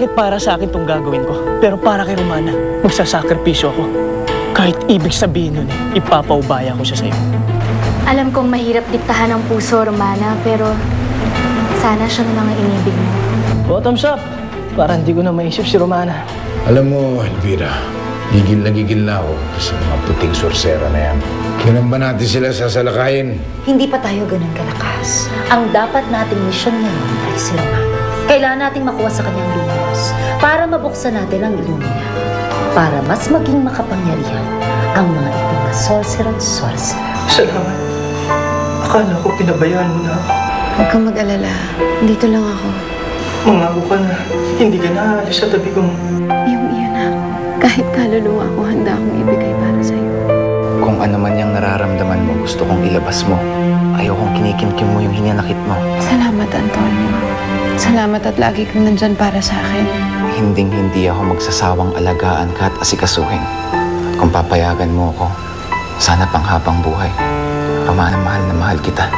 Masakit para sa akin itong gagawin ko. Pero para kay Romana, magsasakripisyo ako. Kahit ibig sabihin nun ipapaubaya ko siya sa'yo. Alam kong mahirap diktahan ang puso, Romana, pero sana siya na lang ang inibig mo. Bottoms up! Para hindi ko na maisip si Romana. Alam mo, Elvira, gigil na ako sa mga puting sorsera na yan. Kailan ba natin sila sasalakayin? Hindi pa tayo ganun kalakas. Ang dapat nating misyon ngayon ay si Romana. Kailangan nating makuha sa kanyang lumos para mabuksan natin ang ilong niya. Para mas maging makapangyarihan ang mga iting na sorcerer. Salamat. Akala ko pinabayaan mo na ako. Huwag kang mag-alala. Dito lang ako. Mangako ka na. Hindi ka na aalis sa tabi ko. Iyong-iyo na ako. Kahit kaluluwa ko, handa akong ibigay para sa'yo. Kung ano man yung nararamdaman mo, gusto kong ilabas mo. Ayokong kinikimkim mo yung hinanakit mo. Salamat, Antonio. Salamat at lagi kang nandyan para sa akin. Hinding-hindi ako magsasawang alagaan ka at asikasuhin. At kung papayagan mo ako, sana panghabang buhay. Romana, mahal na mahal kita.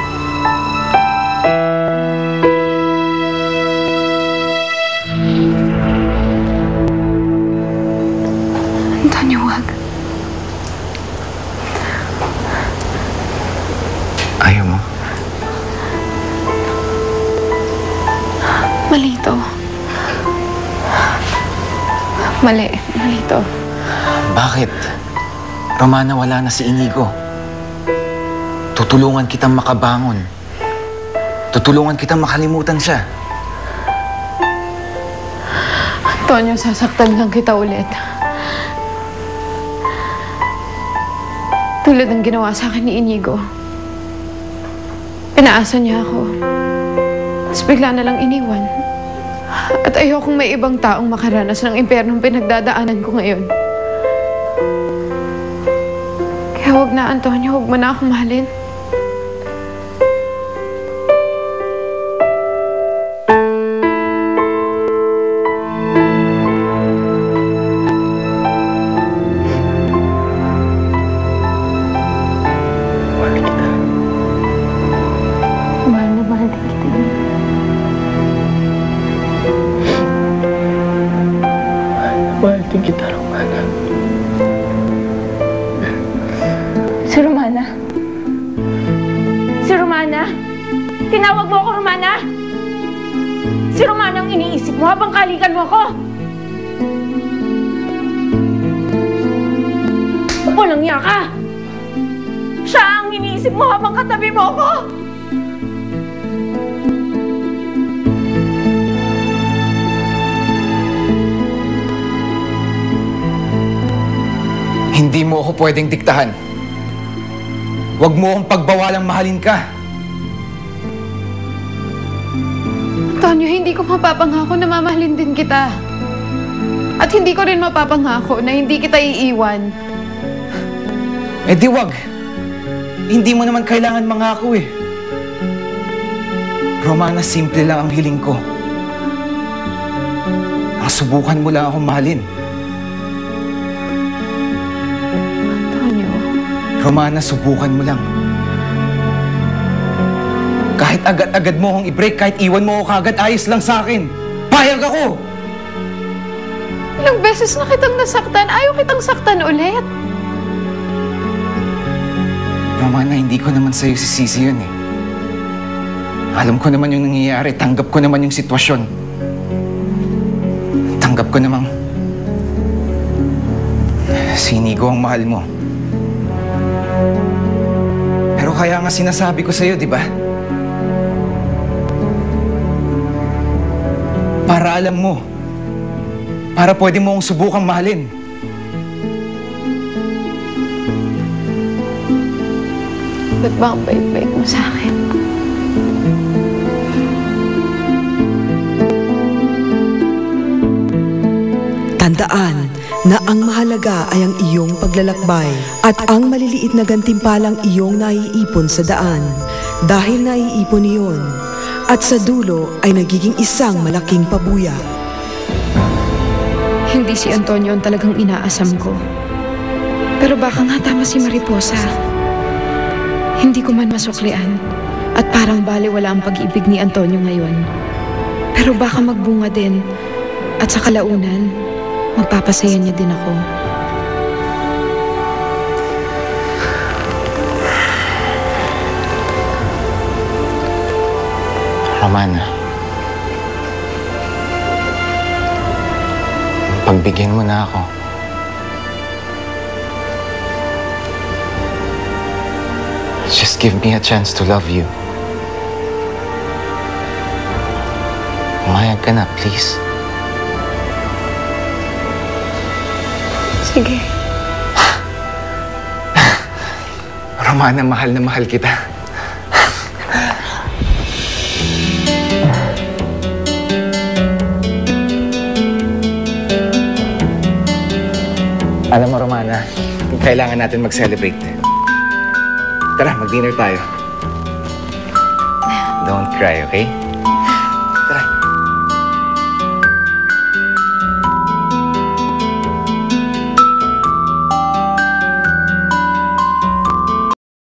Antonio, wag. Ayaw mo? Mali ito. Mali ito. Bakit? Romana, wala na si Inigo. Tutulungan kitang makabangon. Tutulungan kitang makalimutan siya. Antonio, sasaktan lang kita ulit. Tulad ng ginawa sa akin ni Inigo. Pinaasa niya ako. Tapos bigla na lang iniwan. At ayokong may ibang taong makaranas ng impyernong pinagdadaanan ko ngayon. Kaya huwag na, Antonio. Huwag mo na akong mahalin. Mahal din kita, Romana. Si Romana? Si Romana? Tinawag mo ako, Romana? Si Romana ang iniisip mo habang kalikan mo ako? Walang niya ka! Siya ang iniisip mo habang katabi mo ako! Hindi mo ako pwedeng diktahan. Huwag mo akong pagbawalang mahalin ka. Antonio, hindi ko mapapangako na mamahalin din kita. At hindi ko rin mapapangako na hindi kita iiwan. Eh di wag. Hindi mo naman kailangan mangako eh. Romana, simple lang ang hiling ko. Ang subukan mo lang akong mahalin. Romana, subukan mo lang. Kahit agad-agad mo akong i-break, kahit iwan mo ako kagad, ayos lang sa akin. Payag ako! Ilang beses na kitang nasaktan, ayaw kitang saktan ulit. Romana, hindi ko naman sa'yo sisisi yun eh. Alam ko naman yung nangyayari, tanggap ko naman yung sitwasyon. Tanggap ko namang si Inigo ang mahal mo. Pero kaya nga sinasabi ko sa'yo, di ba? Para alam mo. Para pwede mo akong subukang mahalin. Ba't ba ang bait-bait mo sa akin? Tandaan na ang mahalaga ay ang iyong paglalakbay at ang maliliit na gantimpalang iyong naiipon sa daan. Dahil naiipon iyon at sa dulo ay nagiging isang malaking pabuya. Hindi si Antonio ang talagang inaasam ko. Pero baka nga tama si Mariposa. Hindi ko man masuklian at parang baliwala ang pag-ibig ni Antonio ngayon. Pero baka magbunga din At sa kalaunan, magpapasaya niya din ako. Romana, pagbigyan mo na ako. Just give me a chance to love you. Umayag ka na, please. Sige. Romana, mahal na mahal kita. Alam mo, Romana, kailangan natin mag-celebrate. Tara, mag-dinner tayo. Don't cry, okay?